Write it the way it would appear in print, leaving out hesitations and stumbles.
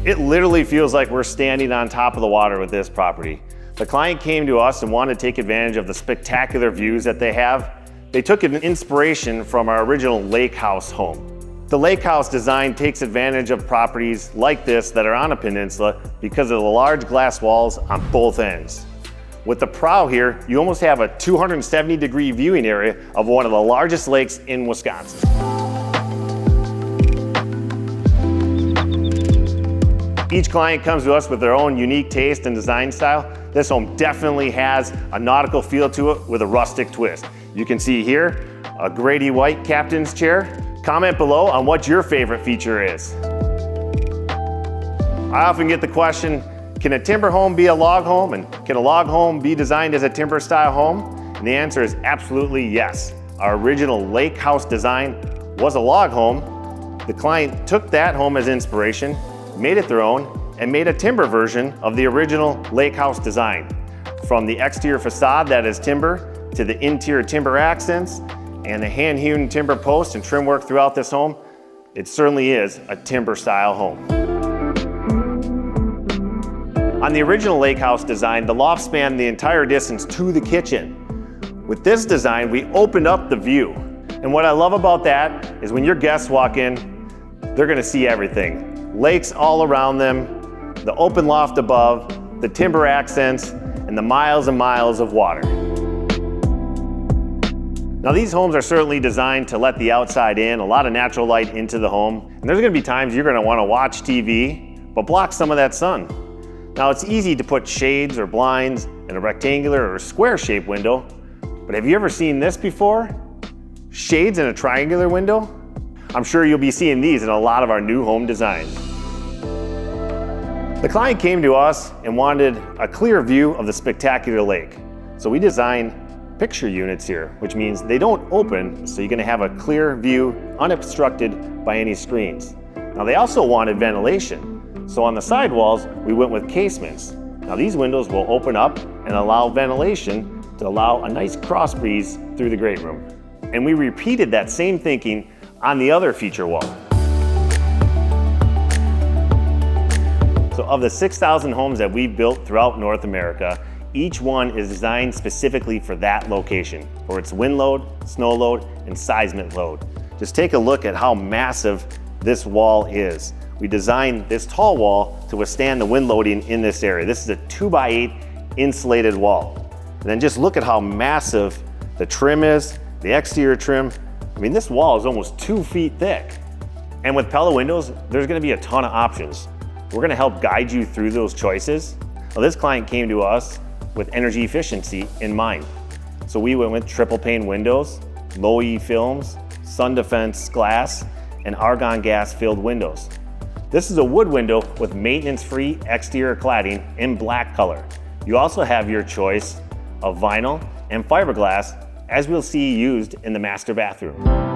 It literally feels like we're standing on top of the water with this property. The client came to us and wanted to take advantage of the spectacular views that they have. They took an inspiration from our original lake house home. The lake house design takes advantage of properties like this that are on a peninsula because of the large glass walls on both ends. With the prow here, you almost have a 270-degree viewing area of one of the largest lakes in Wisconsin. Each client comes to us with their own unique taste and design style. This home definitely has a nautical feel to it with a rustic twist. You can see here a Grady White captain's chair. Comment below on what your favorite feature is. I often get the question, can a timber home be a log home? And can a log home be designed as a timber style home? And the answer is absolutely yes. Our original lake house design was a log home. The client took that home as inspiration, made it their own, and made a timber version of the original lake house design. From the exterior facade that is timber, to the interior timber accents, and the hand-hewn timber posts and trim work throughout this home, it certainly is a timber style home. On the original lake house design, the loft spanned the entire distance to the kitchen. With this design, we opened up the view. And what I love about that is when your guests walk in, they're gonna see everything. Lakes all around them, the open loft above, the timber accents, and the miles and miles of water. Now these homes are certainly designed to let the outside in, a lot of natural light into the home. And there's gonna be times you're gonna wanna watch TV, but block some of that sun. Now it's easy to put shades or blinds in a rectangular or square shaped window, but have you ever seen this before? Shades in a triangular window? I'm sure you'll be seeing these in a lot of our new home designs. The client came to us and wanted a clear view of the spectacular lake. So we designed picture units here, which means they don't open, so you're gonna have a clear view unobstructed by any screens. Now they also wanted ventilation. So on the sidewalls, we went with casements. Now these windows will open up and allow ventilation to allow a nice cross breeze through the great room. And we repeated that same thinking on the other feature wall. So of the 6,000 homes that we've built throughout North America, each one is designed specifically for that location, for its wind load, snow load, and seismic load. Just take a look at how massive this wall is. We designed this tall wall to withstand the wind loading in this area. This is a 2x8 insulated wall. And then just look at how massive the trim is, the exterior trim. I mean, this wall is almost 2 feet thick. And with Pella windows, there's gonna be a ton of options. We're gonna help guide you through those choices. Well, this client came to us with energy efficiency in mind. So we went with triple pane windows, low E films, sun defense glass, and argon gas filled windows. This is a wood window with maintenance-free exterior cladding in black color. You also have your choice of vinyl and fiberglass, as we'll see used in the master bathroom.